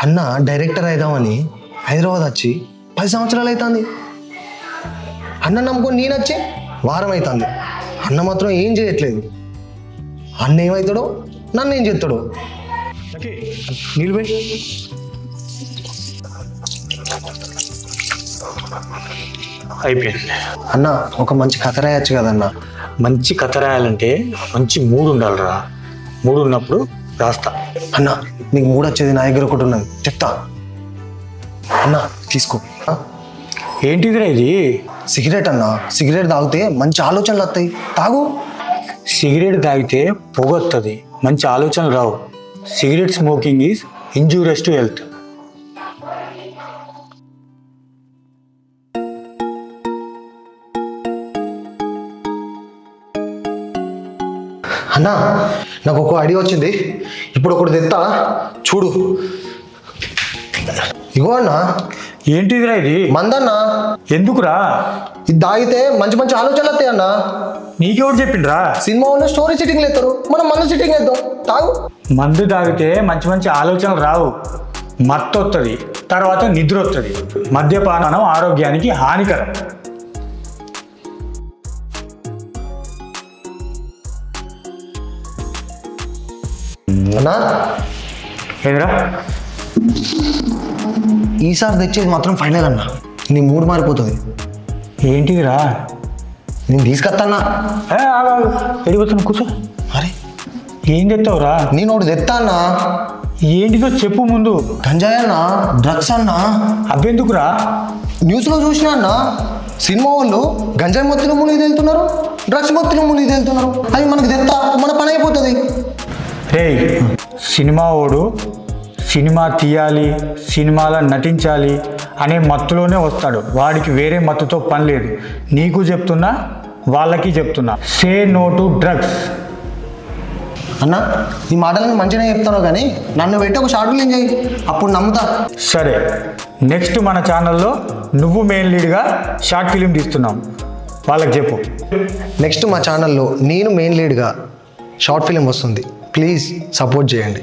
అన్న డైరెక్టర్ అయిదామని హైదరాబాద్ వచ్చి 10 సంవత్సరాలు అవుతుంది. అన్న నమ్ముకొని నేను వచ్చి వారం అవుతుంది. అన్న మాత్రం ఏం చేయట్లేదు. అన్న ఏమవుతాడో నన్ను ఏం చేస్తాడో. నిలబడి అయిపోయింది అన్న, ఒక మంచి కథ రాయొచ్చు కదన్న. మంచి కథ రాయాలంటే మంచి మూడు ఉండాలిరా. మూడు ఉన్నప్పుడు రాస్తా. అన్న నీకు మూడు వచ్చేది నా దగ్గర ఒకటి ఉన్నది, చెప్తా. అన్న తీసుకో. ఏంటిదిరా ఇది? సిగరెట్ అన్న. సిగరెట్ తాగితే మంచి ఆలోచనలు వస్తాయి, తాగు. సిగరెట్ తాగితే పొగ వస్తుంది, మంచి ఆలోచనలు రావు. Cigarette smoking is injurious to health. అన్న నాకు ఒక ఐడియా వచ్చింది. ఇప్పుడు ఒకటి తెస్తా చూడు. ఇగో అన్న. ఏంటిదిరా ఇది? మందన్న. ఎందుకురా? ఇది తాగితే మంచి మంచి ఆలోచనలు వస్తాయి అన్న. నీకెవరు చెప్పిండ్రా? సినిమా వాళ్ళు స్టోరీ సిట్టింగ్లు ఎత్తారు, మనం మందు సిట్టింగ్ వేద్దాం, తాగు. మందు తాగితే మంచి మంచి ఆలోచనలు రావు, మత్తు వస్తుంది, తర్వాత నిద్ర వస్తుంది. మద్యపానం ఆరోగ్యానికి హానికరం. అన్నా ఏదిరా? ఈసారి తెచ్చేది మాత్రం ఫైనల్ అన్న. నీ మూడు మారిపోతుంది. ఏంటిదిరా? నేను తీసుకొస్తానా? ఎడిపోతున్నా, కూర్చో. అరే ఏం తెస్తావురా? నేను ఒకటి తెస్తా అన్నా. ఏంటిదో చెప్పు ముందు. గంజాయి అన్న, డ్రగ్స్ అన్న. అబ్బెందుకురా? న్యూస్లో చూసినా అన్న, సినిమా వాళ్ళు గంజాయి మొత్తం మునిగి తేలుతున్నారు, డ్రగ్స్ మొత్తం మునిగి తేలుతున్నారు. అవి మనకు తెస్తా, మన పని అయిపోతుంది. రే, సినిమా వాడు సినిమా తీయాలి, సినిమాలో నటించాలి అనే మత్తులోనే వస్తాడు. వాడికి వేరే మత్తుతో పని లేదు. నీకు చెప్తున్నా, వాళ్ళకి చెప్తున్నా, సే నో టు డ్రగ్స్. అన్న ఈ మాటలను మంచిగా చెప్తాను, కానీ నన్ను పెట్టి ఒక షార్ట్ ఫిల్మ్ చేయి, అప్పుడు నమ్ముతా. సరే, నెక్స్ట్ మన ఛానల్లో నువ్వు మెయిన్ లీడ్గా షార్ట్ ఫిలిం తీస్తున్నాం, వాళ్ళకి చెప్పు. నెక్స్ట్ మా ఛానల్లో నేను మెయిన్ లీడ్గా షార్ట్ ఫిల్మ్ వస్తుంది, ప్లీజ్ సపోర్ట్ చేయండి.